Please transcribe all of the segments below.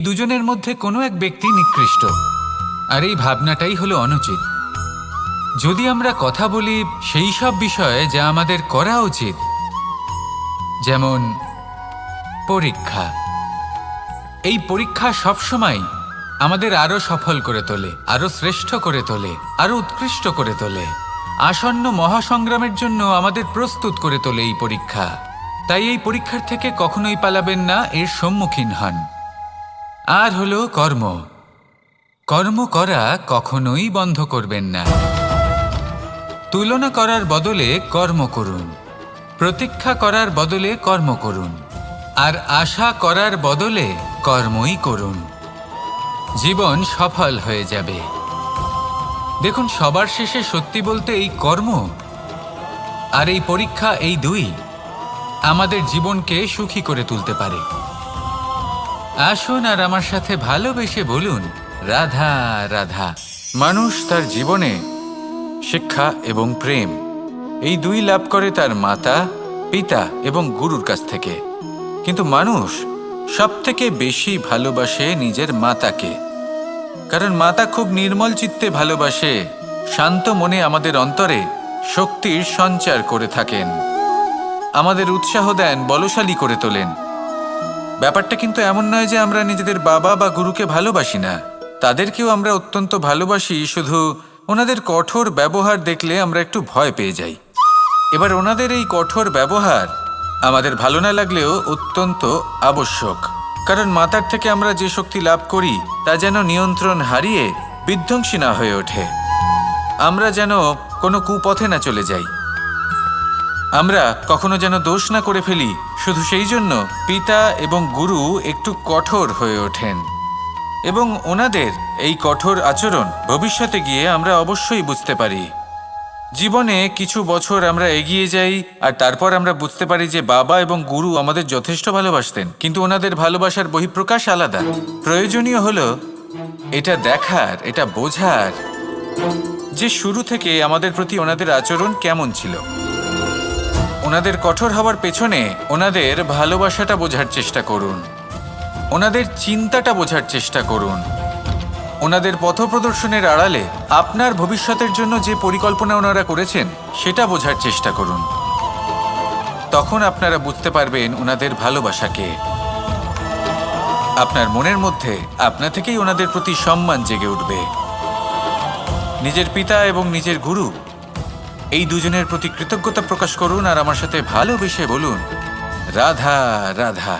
দুজনের মধ্যে কোনো এক ব্যক্তি নিকৃষ্ট, আর এই ভাবনাটাই হলো অনুচিত। যদি আমরা কথা বলি সেই সব বিষয়ে যা আমাদের করা উচিত, যেমন পরীক্ষা, এই পরীক্ষা সবসময় আমাদের আরো সফল করে তোলে, আরো শ্রেষ্ঠ করে তোলে, আরো উৎকৃষ্ট করে তোলে। আসন্ন মহাসংগ্রামের জন্য আমাদের প্রস্তুত করে তোলে এই পরীক্ষা। তাই এই পরীক্ষার থেকে কখনোই পালাবেন না, এর সম্মুখীন হন। আর হলো কর্ম। কর্ম করা কখনোই বন্ধ করবেন না। তুলনা করার বদলে কর্ম করুন, প্রতীক্ষা করার বদলে কর্ম করুন, আর আশা করার বদলে কর্মই করুন। জীবন সফল হয়ে যাবে। দেখুন, সবার শেষে সত্যি বলতে এই কর্ম আর এই পরীক্ষা, এই দুই আমাদের জীবনকে সুখী করে তুলতে পারে। আসুন আর আমার সাথে ভালোবেসে বলুন, রাধা রাধা। মানুষ তার জীবনে শিক্ষা এবং প্রেম এই দুই লাভ করে তার মাতা, পিতা এবং গুরুর কাছ থেকে। কিন্তু মানুষ সবথেকে বেশি ভালোবাসে নিজের মাতাকে, কারণ মাতা খুব নির্মল চিত্তে ভালোবাসে, শান্ত মনে আমাদের অন্তরে শক্তির সঞ্চার করে থাকেন, আমাদের উৎসাহ দেন, বলশালী করে তোলেন। ব্যাপারটা কিন্তু এমন নয় যে আমরা নিজেদের বাবা বা গুরুকে ভালোবাসি না, তাদেরকেও আমরা অত্যন্ত ভালোবাসি, শুধু ওনাদের কঠোর ব্যবহার দেখলে আমরা একটু ভয় পেয়ে যাই। এবার ওনাদের এই কঠোর ব্যবহার আমাদের ভালো না লাগলেও অত্যন্ত আবশ্যক, কারণ মাতার থেকে আমরা যে শক্তি লাভ করি তা যেন নিয়ন্ত্রণ হারিয়ে বিধ্বংসী না হয়ে ওঠে, আমরা যেন কোনো কুপথে না চলে যাই, আমরা কখনো যেন দোষ না করে ফেলি। শুধু সেই জন্য পিতা এবং গুরু একটু কঠোর হয়ে ওঠেন, এবং ওনাদের এই কঠোর আচরণ ভবিষ্যতে গিয়ে আমরা অবশ্যই বুঝতে পারি। জীবনে কিছু বছর আমরা এগিয়ে যাই আর তারপর আমরা বুঝতে পারি যে বাবা এবং গুরু আমাদের যথেষ্ট ভালোবাসতেন, কিন্তু ওনাদের ভালোবাসার বহিঃপ্রকাশ আলাদা। প্রয়োজনীয় হলো এটা দেখার, এটা বোঝার যে শুরু থেকে আমাদের প্রতি ওনাদের আচরণ কেমন ছিল। ওনাদের কঠোর হওয়ার পেছনে ওনাদের ভালোবাসাটা বোঝার চেষ্টা করুন, ওনাদের চিন্তাটা বোঝার চেষ্টা করুন, ওনাদের পথপ্রদর্শনের আড়ালে আপনার ভবিষ্যতের জন্য যে পরিকল্পনা ওনারা করেছেন সেটা বোঝার চেষ্টা করুন। তখন আপনারা বুঝতে পারবেন ওনাদের ভালোবাসাকে। আপনার মনের মধ্যে আপনা থেকেই ওনাদের প্রতি সম্মান জেগে উঠবে। নিজের পিতা এবং নিজের গুরু এই দুজনের প্রতি কৃতজ্ঞতা প্রকাশ করুন আর আমার সাথে ভালোবেসে বলুন, রাধা রাধা।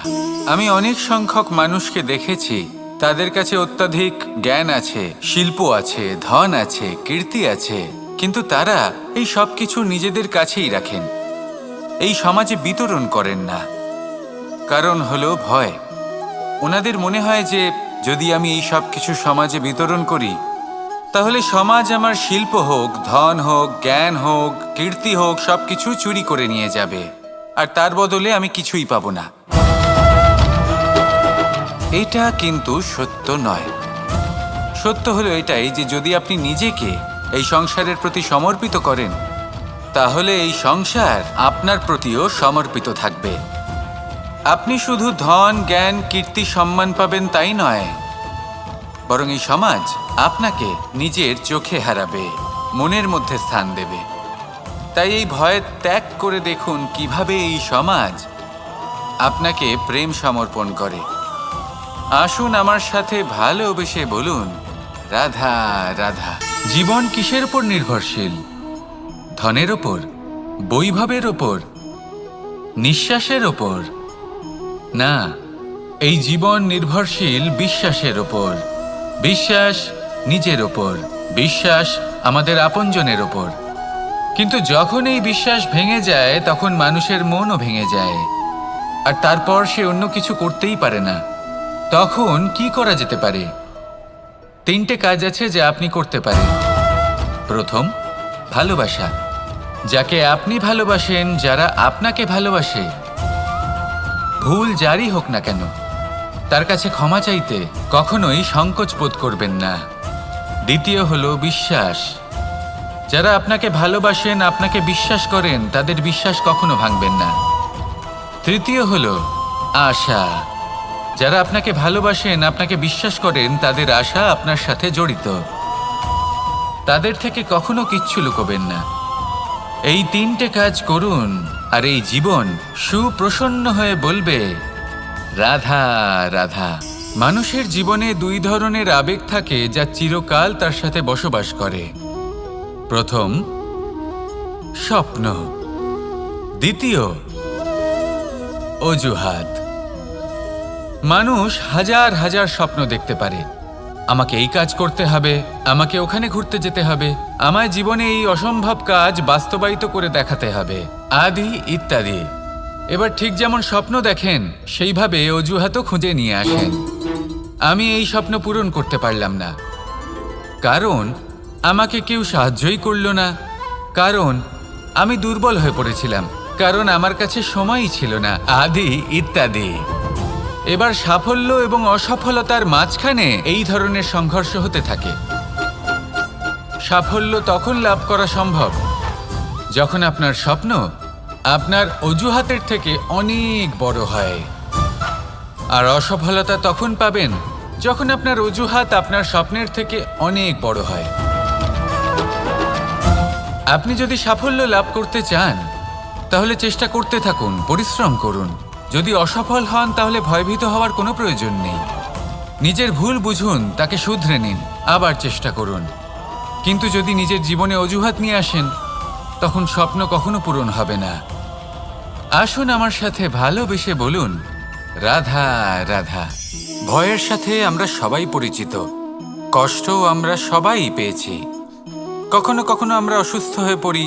আমি অনেক সংখ্যক মানুষকে দেখেছি, তাদের কাছে অত্যাধিক জ্ঞান আছে, শিল্প আছে, ধন আছে, কীর্তি আছে, কিন্তু তারা এই সব কিছু নিজেদের কাছেই রাখেন, এই সমাজে বিতরণ করেন না। কারণ হলো ভয়। ওনাদের মনে হয় যে যদি আমি এই সব কিছু সমাজে বিতরণ করি তাহলে সমাজ আমার শিল্প হোক, ধন হোক, জ্ঞান হোক, কীর্তি হোক, সবকিছু চুরি করে নিয়ে যাবে, আর তার বদলে আমি কিছুই পাবো না। এটা কিন্তু সত্য নয়। সত্য হলো এটাই যে যদি আপনি নিজেকে এই সংসারের প্রতি সমর্পিত করেন তাহলে এই সংসার আপনার প্রতিও সমর্পিত থাকবে। আপনি শুধু ধন, জ্ঞান, কীর্তি, সম্মান পাবেন তাই নয়, বরং এই সমাজ আপনাকে নিজের চোখে হারাবে, মনের মধ্যে স্থান দেবে। তাই এই ভয় ত্যাগ করে দেখুন কিভাবে এই সমাজ আপনাকে প্রেম সমর্পণ করে। আসুন আমার সাথে ভালোবেসে বলুন, রাধা রাধা। জীবন কিসের উপর নির্ভরশীল? ধনের ওপর, বৈভবের ওপর, নিঃশ্বাসের ওপর? না, এই জীবন নির্ভরশীল বিশ্বাসের ওপর। বিশ্বাস নিজের ওপর, বিশ্বাস আমাদের আপনজনের ওপর। কিন্তু যখন এই বিশ্বাস ভেঙে যায় তখন মানুষের মনও ভেঙে যায়, আর তারপর সে অন্য কিছু করতেই পারে না। তখন কি করা যেতে পারে? 3টে কাজ আছে যা আপনি করতে পারেন। প্রথম, ভালোবাসা। যাকে আপনি ভালোবাসেন, যারা আপনাকে ভালোবাসে, ভুল যারই হোক না কেন, তার কাছে ক্ষমা চাইতে কখনোই সংকোচ বোধ করবেন না। দ্বিতীয় হলো বিশ্বাস। যারা আপনাকে ভালোবাসেন, আপনাকে বিশ্বাস করেন, তাদের বিশ্বাস কখনো ভাঙবেন না। তৃতীয় হলো আশা। যারা আপনাকে ভালোবাসেন, আপনাকে বিশ্বাস করেন, তাদের আশা আপনার সাথে জড়িত। তাদের থেকে কখনো কিচ্ছু লুকোবেন না। এই 3টে কাজ করুন আর এই জীবন সুপ্রসন্ন হয়ে বলবে রাধা রাধা। মানুষের জীবনে 2 ধরনের আবেগ থাকে যা চিরকাল তার সাথে বসবাস করে। প্রথম, স্বপ্ন। দ্বিতীয়, অজুহাত। মানুষ হাজার হাজার স্বপ্ন দেখতে পারে। আমাকে এই কাজ করতে হবে, আমাকে ওখানে ঘুরতে যেতে হবে, আমায় জীবনে এই অসম্ভব কাজ বাস্তবায়িত করে দেখাতে হবে, আদি ইত্যাদি। এবার ঠিক যেমন স্বপ্ন দেখেন, সেইভাবে অজুহাতও খুঁজে নিয়ে আসেন। আমি এই স্বপ্ন পূরণ করতে পারলাম না, কারণ আমাকে কেউ সাহায্যই করল না, কারণ আমি দুর্বল হয়ে পড়েছিলাম, কারণ আমার কাছে সময়ই ছিল না, আদি ইত্যাদি। এবার সাফল্য এবং অসফলতার মাঝখানে এই ধরনের সংঘর্ষ হতে থাকে। সাফল্য তখন লাভ করা সম্ভব যখন আপনার স্বপ্ন আপনার অজুহাতের থেকে অনেক বড় হয়, আর অসফলতা তখন পাবেন যখন আপনার অজুহাত আপনার স্বপ্নের থেকে অনেক বড় হয়। আপনি যদি সাফল্য লাভ করতে চান তাহলে চেষ্টা করতে থাকুন, পরিশ্রম করুন। যদি অসফল হন তাহলে ভয়ভীত হওয়ার কোনো প্রয়োজন নেই। নিজের ভুল বুঝুন, তাকে শুধরে নিন, আবার চেষ্টা করুন। কিন্তু যদি নিজের জীবনে অজুহাত নিয়ে আসেন তখন স্বপ্ন কখনো পূরণ হবে না। আসুন আমার সাথে ভালোবেসে বলুন রাধা রাধা। ভয়ের সাথে আমরা সবাই পরিচিত, কষ্টও আমরা সবাই পেয়েছি। কখনো কখনো আমরা অসুস্থ হয়ে পড়ি,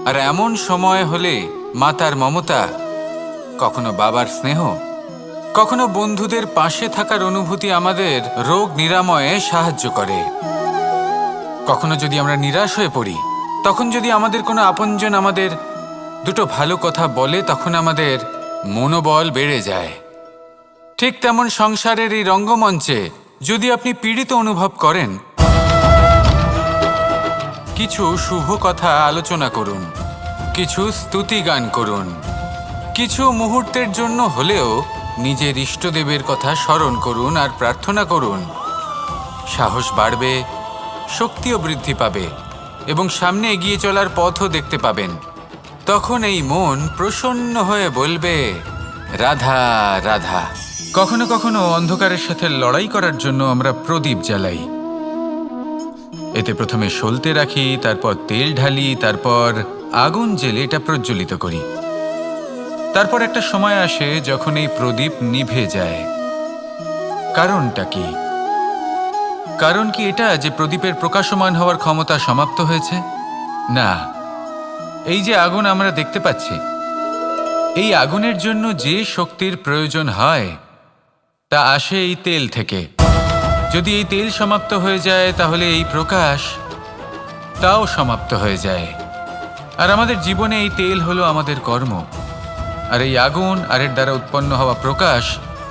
আর এমন সময় হলে মাতার মমতা, কখনো বাবার স্নেহ, কখনো বন্ধুদের পাশে থাকার অনুভূতি আমাদের রোগ নিরাময়ে সাহায্য করে। কখনো যদি আমরা নিরাশ হয়ে পড়ি, তখন যদি আমাদের কোনো আপনজন আমাদের 2টো ভালো কথা বলে, তখন আমাদের মনোবল বেড়ে যায়। ঠিক তেমন সংসারের এই রঙ্গমঞ্চে যদি আপনি পীড়িত অনুভব করেন, কিছু শুভ কথা আলোচনা করুন, কিছু স্তুতি গান করুন, কিছু মুহূর্তের জন্য হলেও নিজের ইষ্টদেবের কথা স্মরণ করুন আর প্রার্থনা করুন। সাহস বাড়বে, শক্তিও বৃদ্ধি পাবে এবং সামনে এগিয়ে চলার পথও দেখতে পাবেন। তখন এই মন প্রসন্ন হয়ে বলবে রাধা রাধা। কখনো কখনো অন্ধকারের সাথে লড়াই করার জন্য আমরা প্রদীপ জ্বালাই। এতে প্রথমে সলতে রাখি, তারপর তেল ঢালি, তারপর আগুন জেলে এটা প্রজ্বলিত করি। তারপর একটা সময় আসে যখন এই প্রদীপ নিভে যায়। কারণটা কি? কারণ কি এটা যে প্রদীপের প্রকাশমান হওয়ার ক্ষমতা সমাপ্ত হয়েছে? না, এই যে আগুন আমরা দেখতে পাচ্ছি, এই আগুনের জন্য যে শক্তির প্রয়োজন হয় তা আসে এই তেল থেকে। যদি এই তেল সমাপ্ত হয়ে যায় তাহলে এই প্রকাশ তাও সমাপ্ত হয়ে যায়। আর আমাদের জীবনে এই তেল হলো আমাদের কর্ম, আর এই আগুন আর এর দ্বারা উৎপন্ন হওয়া প্রকাশ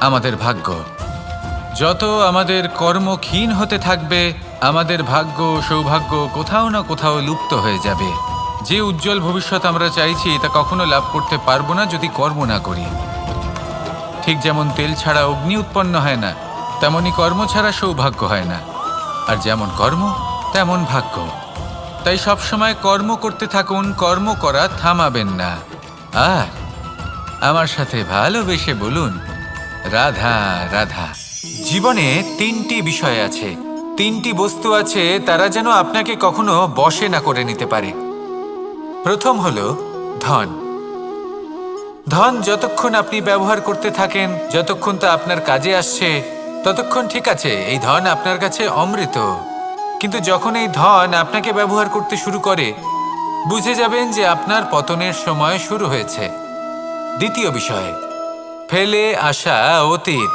আমাদের ভাগ্য। যত আমাদের কর্ম ক্ষীণ হতে থাকবে, আমাদের ভাগ্য সৌভাগ্য কোথাও না কোথাও লুপ্ত হয়ে যাবে। যে উজ্জ্বল ভবিষ্যৎ আমরা চাইছি তা কখনো লাভ করতে পারবো না যদি কর্ম না করি। ঠিক যেমন তেল ছাড়া অগ্নি উৎপন্ন হয় না, তেমনি কর্ম ছাড়া সৌভাগ্য হয় না। আর যেমন কর্ম তেমন ভাগ্য। তাই সবসময় কর্ম করতে থাকুন, কর্ম করা থামাবেন না। আর আমার সাথে ভালোবেসে বলুন রাধা রাধা। জীবনে 3টি বিষয় আছে, 3টি বস্তু আছে, তারা যেন আপনাকে কখনো বশে না করে নিতে পারে। প্রথম হলো ধন। ধন যতক্ষণ আপনি ব্যবহার করতে থাকেন, যতক্ষণ তা আপনার কাজে আসছে, ততক্ষণ ঠিক আছে, এই ধন আপনার কাছে অমৃত। কিন্তু যখন এই ধন আপনাকে ব্যবহার করতে শুরু করে, বুঝে যাবেন যে আপনার পতনের সময় শুরু হয়েছে। দ্বিতীয় বিষয়, ফেলে আসা অতীত।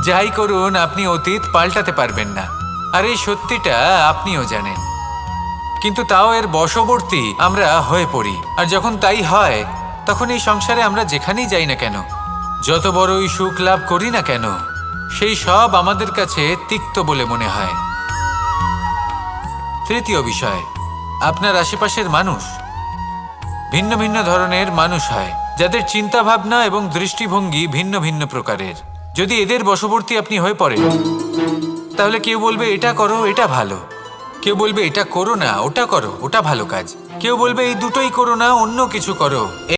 যাই করুন, আপনি অতীত পাল্টাতে পারবেন না, আর এই সত্যিটা আপনিও জানেন। কিন্তু তাও এর বশবর্তী আমরা হয়ে পড়ি। আর যখন তাই হয়, তখন এই সংসারে আমরা যেখানেই যাই না কেন, যত বড়ই সুখ লাভ করি না কেন, সেই সব আমাদের কাছে তিক্ত বলে মনে হয়। তৃতীয় বিষয়, আপনার আশেপাশের মানুষ ভিন্ন ভিন্ন ধরনের মানুষ হয়, যাদের চিন্তা ভাবনা এবং দৃষ্টিভঙ্গি ভিন্ন ভিন্ন প্রকারের। যদি এদের বশবর্তী আপনি হয়ে পড়েন, তাহলে কেউ বলবে এটা করো, এটা ভালো, কেউ বলবে এটা করো না, ওটা করো, ওটা ভালো কাজ, কেউ বলবে এই দুটোই করো না, অন্য কিছু করো।